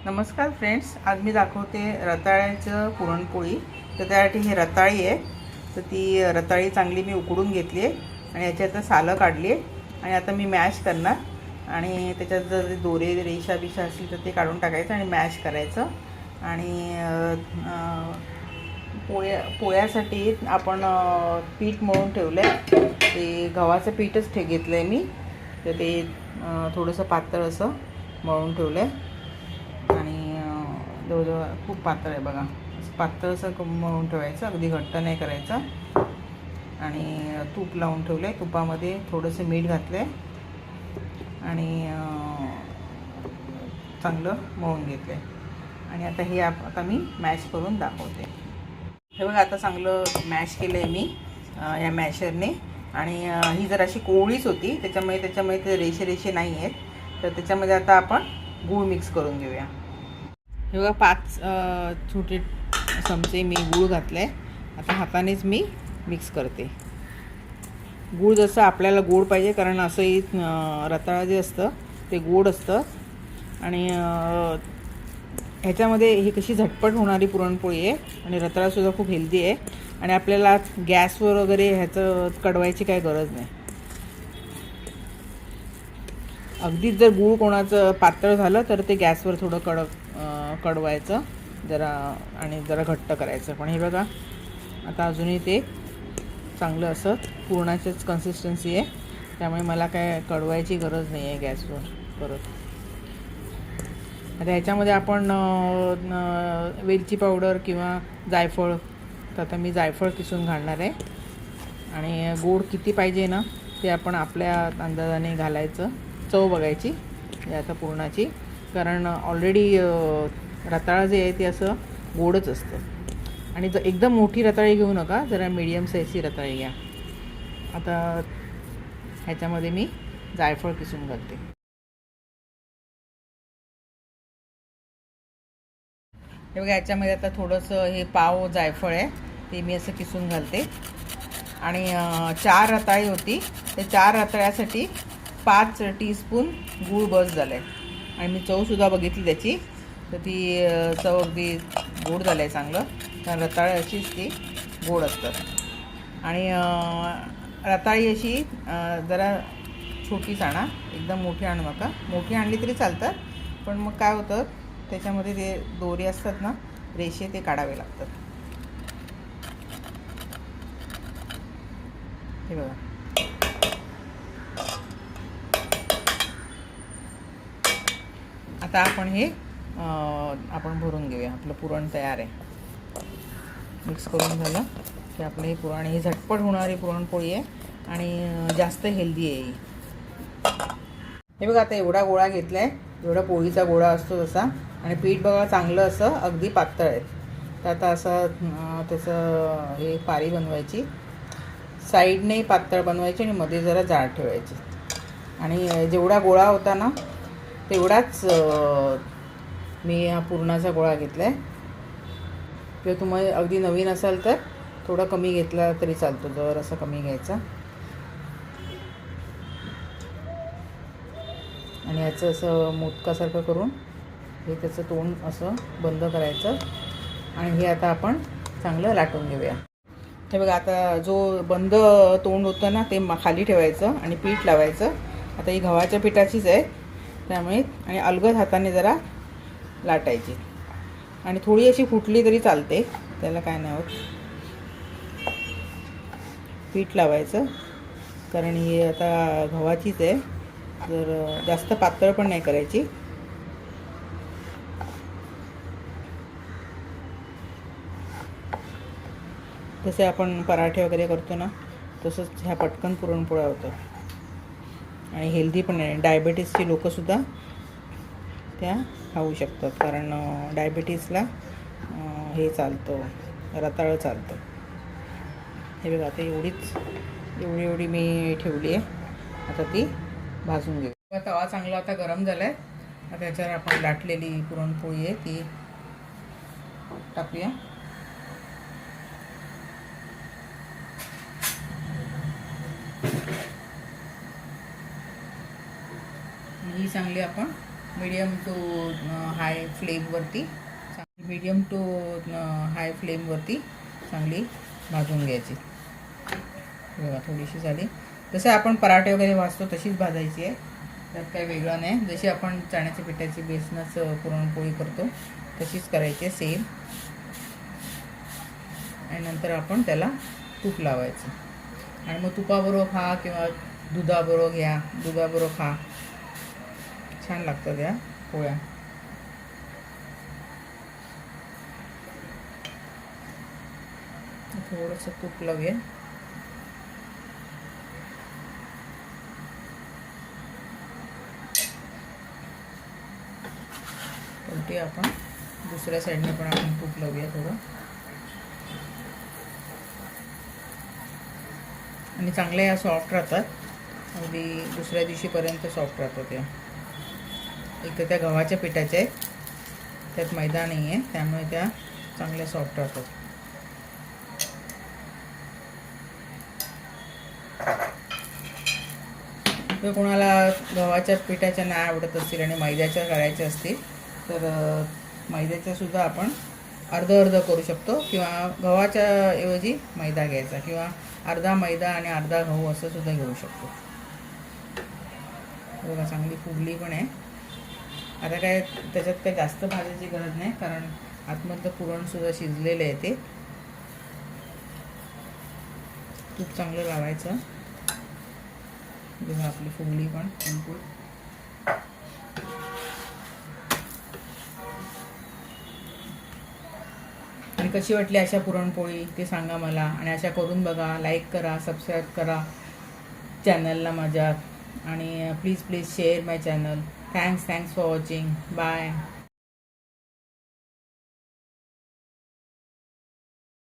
नमस्कार फ्रेंड्स, आज मी दाखवते रताळ्याचं पुरणपोळी. तर त्यासाठी हे रताळी आहे. तर ती रताळी चांगली मी उकडून घेतली आहे आणि याच्यात सालं काढली आहे आणि आता मी मॅश करणार. आणि त्याच्यात जर दोरे रेषा बिषा असतील तर ते काढून टाकायचं आणि मॅश करायचं. आणि पोळ्यासाठी आपण पीठ मळून ठेवलं आहे. ते गव्हाचं पीठच घेतलं आहे मी. तर ते थोडंसं पातळ असं मळून ठेवलं आहे आणि जवळजवळ खूप पातळ आहे बघा. पातळ असं मळून ठेवायचं, अगदी घट्ट नाही करायचं. आणि तूप लावून ठेवलं आहे, तुपामध्ये थोडंसं मीठ घातलं आहे आणि चांगलं मळून घेतलं आहे. आणि आता हे आता मी मॅश करून दाखवते. हे बघा, आता चांगलं मॅश केलं आहे मी या मॅशरने. आणि ही जर अशी कोवळीच होती, त्याच्यामुळे ते रेषे नाही आहेत. तर त्याच्यामध्ये आता आपण गूळ मिक्स करून घेऊया. हे बघा, 5 छोटे चमचे मी गूळ घातलं आहे. आता हातानेच मी मिक्स करते. गूळ जसं आपल्याला गोड पाहिजे, कारण असंही रताळं जे असतं ते गोड असतं. आणि ह्याच्यामध्ये ही कशी झटपट होणारी पुरणपोळी आहे आणि रताळासुद्धा खूप हेल्दी आहे. आणि आपल्याला गॅसवर वगैरे ह्याचं कढवायची काही गरज नाही. अगदीच जर गूळ कोणाचं पातळ झालं तर ते गॅसवर थोडं कढवायचं जरा आणि जरा घट्ट करायचं. पण हे बघा, आता अजूनही ते चांगलं असं पुरणाचीच कन्सिस्टन्सी आहे, त्यामुळे मला काय कढवायची गरज नाही आहे गॅसवर परत. आता ह्याच्यामध्ये आपण वेलची पावडर किंवा जायफळ, तर आता मी जायफळ किसून घालणार आहे. आणि गोड किती पाहिजे ना ते आपण आपल्या अंदाजाने घालायचं. चव बघायची आता पुरणाची, कारण ऑलरेडी रताळं जे आहे ते असं गोडच असतं. आणि एकदम मोठी रताळी घेऊ नका, जरा मीडियम साईजची रताळी घ्या. आता ह्याच्यामध्ये मी जायफळ किसून घालते. हे बघा, ह्याच्यामध्ये आता थोडंसं हे पाव जायफळ आहे ते मी असं किसून घालते. आणि 4 रताळी होती, ते 4 रताळ्यासाठी 5 टीस्पून गूळ बस झालं आहे. आणि मी चवसुद्धा बघितली त्याची, तर ती चव अगदी गोड झालं आहे चांगलं, कारण रताळी अशीच ती गोड असतात. आणि रताळी अशी जरा छोटीच आणा, एकदम मोठी आणू नका. मोठी आणली तरी चालतात, पण मग काय होतं त्याच्यामध्ये ते दोरे असतात ना, रेषे, ते काढावे लागतात. हे बघा, आता आपण हे आपण भरून घेऊया. आपलं पुरण तयार आहे. मिक्स करून झालं की आपलं हे पुरण, ही झटपट होणारी पुरणपोळी आहे आणि जास्त हेल्दी आहे ही. हे बघा, आता एवढा गोळा घेतला आहे, एवढा पोळीचा गोळा असतो तसा. आणि पीठ बघा चांगलं असं अगदी पातळ आहे. तर आता असं त्याचं हे पारी बनवायची, साईडने पातळ बनवायची आणि मध्ये जरा जाड ठेवायची. आणि जेवढा गोळा होता ना तेवढाच मी हा पुरणाचा गोळा घेतला आहे. किंवा तुम्ही अगदी नवीन असाल तर थोडा कमी घेतला तरी चालतो, जर असं कमी घ्यायचा. आणि याचं असं मोदकासारखं करून हे त्याचं तोंड असं बंद करायचं. आणि हे आता आपण चांगलं लाटून घेऊया. हे बघा, आता जो बंद तोंड होतं ना ते खाली ठेवायचं आणि पीठ लावायचं. आता ही गव्हाच्या पिठाचीच आहे त्यामुळे, आणि अलगद हाताने जरा लाटायची. आणि थोडी अशी फुटली तरी चालते, त्याला काय नाही होत. पीठ लावायचं, कारण ही आता गव्हाचीच आहे, जर जास्त पातळ पण नाही करायची. जसे आपण पराठे वगैरे करतो ना, तसंच ह्या पटकन पुरणपोळ्या होतं. आणि हेल्दी पण आहे. डायबिटीसची लोकंसुद्धा त्या खाऊ शकतात, कारण डायबिटीसला हे चालतं, रताळं चालतं. हे बघा, आता एवढी मी ठेवली आहे. आता ती भाजून घेऊ. तवा चांगला आता गरम झाला आहे. आता त्याच्यावर आपण लाटलेली पुरणपोळी आहे ती टाकूया. ही चांगली आपण मीडियम टू हाय फ्लेमवरती, मीडियम टू हाय फ्लेमवरती चांगली भाजून घ्यायची. बघा थोडीशी झाली. जसं आपण पराठे वगैरे भाजतो तशीच भाजायची आहे, त्यात काही वेगळं नाही. जशी आपण चण्याच्या पिठाची बेसनच पुरणपोळी करतो तशीच करायची आहे सेम. आणि नंतर आपण त्याला तूप लावायचं आणि मग तुपाबरोबर खा किंवा दुधाबरोबर घ्या, दुधाबरोबर खा, छान लागतं त्या पोळ्या. थोडंसं तूप लावूया. उलटी आपण दुसऱ्या साईडने पण आपण तूप लावूया थोडं. आणि चांगल्या या सॉफ्ट राहतात, अगदी दुसऱ्या दिवशीपर्यंत सॉफ्ट राहतात या. एक तर त्या गव्हाच्या पिठाच्या आहेत, त्यात मैदा नाही आहे, त्यामुळे त्या चांगल्या सॉफ्ट राहतात. तर कोणाला गव्हाच्या पिठाच्या नाही आवडत असतील आणि मैद्याच्या करायच्या असतील तर मैद्याच्या सुद्धा आपण अर्ध करू शकतो, किंवा गव्हाच्या ऐवजी मैदा घ्यायचा, किंवा अर्धा मैदा आणि अर्धा गहू असं सुद्धा घेऊ शकतो. बघा चांगली फुगली पण आहे. आता काय त्याच्यात काही जास्त भाजायची गरज नाही, कारण आतमधलं पुरणसुद्धा शिजलेलं आहे. ते तूप चांगलं लावायचं. बघा आपली फुगली पण बिलकुल. आणि कशी वाटली अशा पुरणपोळी ते सांगा मला, आणि अशा करून बघा. लाईक करा, सबस्क्राईब करा चॅनलला माझ्या, आणि please share my channel. Thanks for watching. Bye.